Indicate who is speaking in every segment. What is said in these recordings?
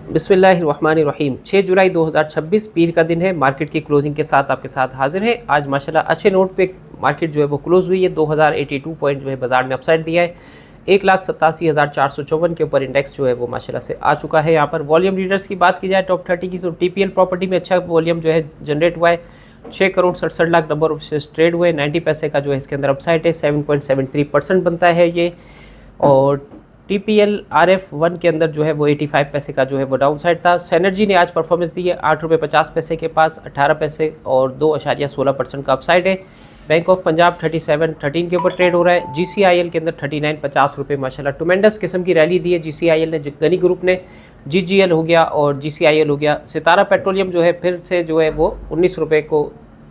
Speaker 1: बिस्मिल्लाहिर्रहमानिर्रहीम। 6 जुलाई 2026 पीर का दिन है। मार्केट की क्लोजिंग के साथ आपके साथ हाजिर है। आज माशाल्लाह अच्छे नोट पे मार्केट जो है वो क्लोज हुई है। 2082 पॉइंट जो है बाजार में अपसाइड दिया है। 1,87,454 के ऊपर इंडेक्स जो है वो माशाल्लाह से आ चुका है। यहाँ पर वॉल्यूम लीडर्स की बात की जाए टॉप 30 की, तो टीपीएल प्रॉपर्टी में अच्छा वॉल्यूम जो है जनरेट हुआ है। 6 crore 67 lakh number of shares trade हुए। 90 पैसे का जो है इसके अंदर अपसाइड है। 7.73% बनता है ये। और टीपीएल RF1 के अंदर जो है वो 85 पैसे का जो है वो डाउन साइड था। सेनर्जी ने आज परफॉर्मेंस दी है 8 रुपये 50 पैसे के पास, 18 पैसे और 2.16% का अपसाइड है। बैंक ऑफ पंजाब 37.13 के ऊपर ट्रेड हो रहा है। GCIL के अंदर 39.50 रुपये माशाल्लाह टुमेंडस किस्म की रैली दी है GCIL ने, गनी ग्रुप ने। GGL हो गया और GCIL हो गया। सितारा पेट्रोलियम जो है फिर से जो है वो 19 रुपये को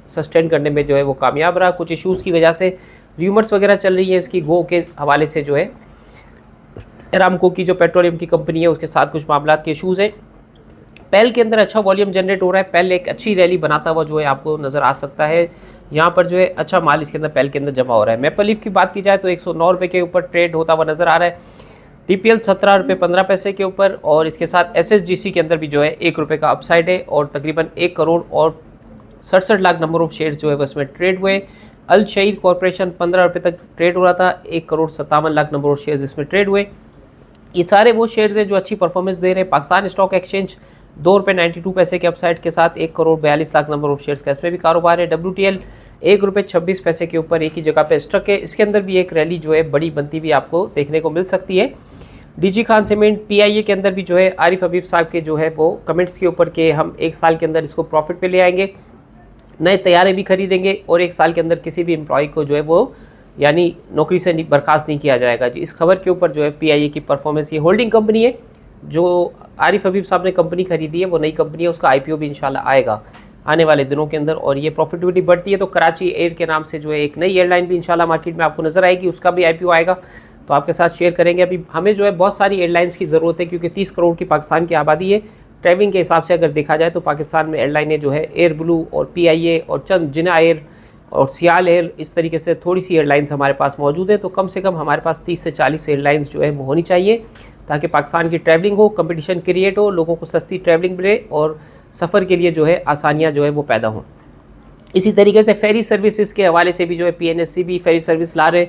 Speaker 1: सस्टेन करने में जो है वो कामयाब रहा। कुछ इशूज़ की वजह से र्यूमर्स वगैरह चल रही है इसकी गो के हवाले से, जो है अरामको की जो पेट्रोलियम की कंपनी है उसके साथ कुछ मामला के इशूज़ हैं। पेल के अंदर अच्छा वॉल्यूम जनरेट हो रहा है। पेल एक अच्छी रैली बनाता हुआ जो है आपको नज़र आ सकता है। यहाँ पर जो है अच्छा माल इसके अंदर पेल के अंदर जमा हो रहा है। मेपल लीफ की बात की जाए तो 109 रुपये के ऊपर ट्रेड होता हुआ नज़र आ रहा है। टीपीएल 17 रुपये 15 पैसे के ऊपर, और इसके साथ SSGC के अंदर भी जो है 1 रुपये का अपसाइड है। और तकरीबन 1 करोड़ और 67 लाख नंबर ऑफ शेयर्स जो है वो इसमें ट्रेड हुए। अल शहीर कॉरपोरेशन 15 रुपये तक ट्रेड हो रहा था। 1 crore 57 lakh number of shares इसमें ट्रेड हुए। ये सारे वो शेयर्स हैं जो अच्छी परफॉर्मेंस दे रहे हैं। पाकिस्तान स्टॉक एक्सचेंज 2 रुपये 92 पैसे के अपसाइड के साथ 1 crore 42 lakh number of shares का इसमें भी कारोबार है। WTL 1 रुपये 26 पैसे के ऊपर एक ही जगह पे स्टक है। इसके अंदर भी एक रैली जो है बड़ी बनती हुई आपको देखने को मिल सकती है। DG खान सीमेंट PIA के अंदर भी जो है आरिफ हबीब साहब के जो है वो कमेंट्स के ऊपर के हम 1 साल के अंदर इसको प्रॉफिट पे ले आएंगे, नए तैयारे भी खरीदेंगे और 1 साल के अंदर किसी भी एम्प्लॉय को जो है वो यानी नौकरी से बर्खास्त नहीं किया जाएगा जी। इस खबर के ऊपर जो है PIA की परफॉर्मेंस, ये होल्डिंग कंपनी है जो आरिफ हबीब साहब ने कंपनी खरीदी है, वो नई कंपनी है, उसका IPO भी इंशाल्लाह आएगा आने वाले दिनों के अंदर। और ये प्रॉफिटेबिलिटी बढ़ती है तो कराची एयर के नाम से जो है एक नई एयरलाइन भी इंशाल्लाह मार्केट में आपको नज़र आएगी, उसका भी IPO आएगा तो आपके साथ शेयर करेंगे। अभी हमें जो है बहुत सारी एयरलाइंस की ज़रूरत है क्योंकि 30 करोड़ की पाकिस्तान की आबादी है। ट्रैवलिंग के हिसाब से अगर देखा जाए तो पाकिस्तान में एयरलाइनें जो है एयर ब्लू और PIA और चंद जिना एयर और सियाल एयर, इस तरीके से थोड़ी सी एयरलाइंस हमारे पास मौजूद है। तो कम से कम हमारे पास 30 से 40 एयरलाइंस जो है वो होनी चाहिए ताकि पाकिस्तान की ट्रैवलिंग हो, कंपटीशन क्रिएट हो, लोगों को सस्ती ट्रैवलिंग मिले और सफ़र के लिए जो है आसानियाँ जो है वो पैदा हों। इसी तरीके से फेरी सर्विसेज के हवाले से भी जो है PNSC भी फेरी सर्विस ला रहे।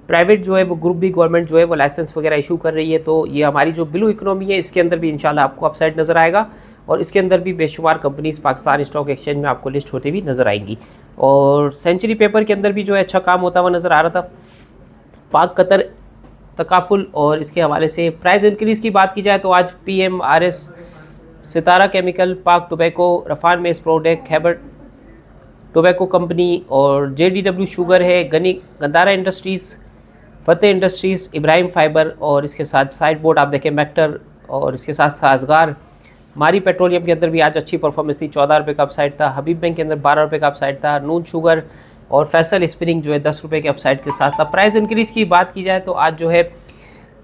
Speaker 1: प्राइवेट जो है वो ग्रुप भी गवर्नमेंट जो है वो लाइसेंस वगैरह इशू कर रही है। तो ये हमारी जो ब्लू इकोनॉमी है इसके अंदर भी इंशाल्लाह आपको अपसाइड नज़र आएगा और इसके अंदर भी बेशुमार कंपनीज पाकिस्तान स्टॉक एक्सचेंज में आपको लिस्ट होती हुई नज़र आएंगी। और सेंचुरी पेपर के अंदर भी जो है अच्छा काम होता हुआ नज़र आ रहा था। पाक कतर तकाफुल और इसके हवाले से प्राइस इंक्रीज़ की बात की जाए तो आज PMRS, Sitara chemical, Pak tobacco, Rafhan maize product, Khyber tobacco company और JDW शुगर है, Gandhara industries, Fateh industries, Ibrahim fibre और इसके साथ साइड बोर्ड आप देखें मेक्टर और इसके साथ साजगार। मारी पेट्रोलियम के अंदर भी आज अच्छी परफॉर्मेंस थी, 14 रुपये का अपसाइड था। हबीब बैंक के अंदर 12 रुपये का अपसाइड था। नून शुगर और फैसल स्पिनिंग जो है 10 रुपये के अपसाइड के साथ था। प्राइस इंक्रीज़ की बात की जाए तो आज जो है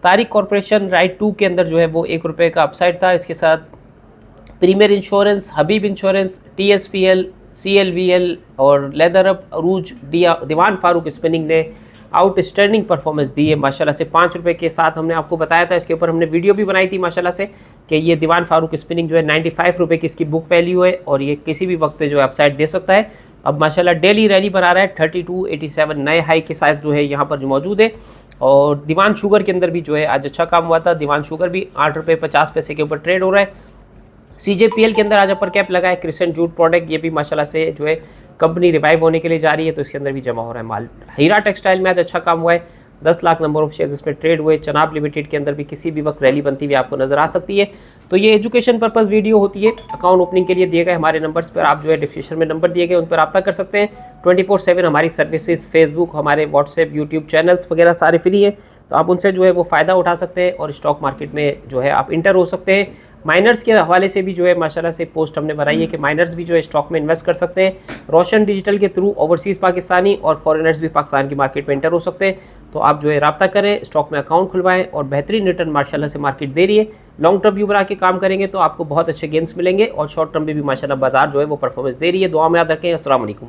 Speaker 1: तारिक कॉरपोरेशन राइट 2 के अंदर जो है वो 1 रुपये का अपसाइड था। इसके साथ प्रीमियर इंश्योरेंस, हबीब इंश्योरेंस, TSPL, CLVL और लेदर अप, अरूज, दीवान फारूक स्पिनिंग ने आउटस्टैंडिंग परफॉर्मेंस दी है माशाल्लाह से। 5 रुपये के साथ हमने आपको बताया था, इसके ऊपर हमने वीडियो भी बनाई थी माशाल्लाह से कि ये दीवान फारूक स्पिनिंग जो है 95 रुपये की इसकी बुक वैल्यू है और ये किसी भी वक्त पे जो है अपसाइड दे सकता है। अब माशाल्लाह डेली रैली बना रहा है, 3287 नए हाई के साथ जो है यहाँ पर जो मौजूद है। और दीवान शुगर के अंदर भी जो है आज अच्छा काम हुआ था। दीवान शुगर भी 8 रुपये 50 पैसे के ऊपर ट्रेड हो रहा है। CJPL के अंदर आज अपर कैप लगा है। क्रिसेंट जूट प्रोडक्ट, ये भी माशाल्लाह से जो है कंपनी रिवाइव होने के लिए जा रही है तो इसके अंदर भी जमा हो रहा है माल। हीरा टेक्सटाइल में आज अच्छा काम हुआ है, 10 लाख नंबर ऑफ शेयर्स इसमें ट्रेड हुए। चनाब लिमिटेड के अंदर भी किसी भी वक्त रैली बनती हुई आपको नज़र आ सकती है। तो ये एजुकेशन पर्पस वीडियो होती है। अकाउंट ओपनिंग के लिए दिए गए हमारे नंबर्स पर आप जो है डिस्क्रिप्शन में नंबर दिए गए उन पर रब्ता कर सकते हैं। 24/7 हमारी सर्विसेज, फेसबुक, हमारे व्हाट्सएप, यूट्यूब चैनल्स वगैरह सारे फ्री है तो आप उनसे जो है वो फ़ायदा उठा सकते हैं और स्टॉक मार्केट में जो है आप इंटर हो सकते हैं। माइनर्स के हवाले से भी जो है माशाल्लाह से पोस्ट हमने बनाई है कि माइनर्स भी जो है स्टॉक में इन्वेस्ट कर सकते हैं। रोशन डिजिटल के थ्रू ओवरसीज़ पाकिस्तानी और फॉरेनर्स भी पाकिस्तान की मार्केट में इंटर हो सकते हैं। तो आप जो है रब्ता करें, स्टॉक में अकाउंट खुलवाएं और बेहतरीन रिटर्न माशाल्लाह से मार्केट दे रही है। लॉन्ग टर्म व्यू बना के काम करेंगे तो आपको बहुत अच्छे गेंस मिलेंगे और शॉर्ट टर्म में भी माशाल्लाह बाजार जो है वो परफॉर्मेंस दे रही है। दुआ में याद रखें। अस्सलाम वालेकुम।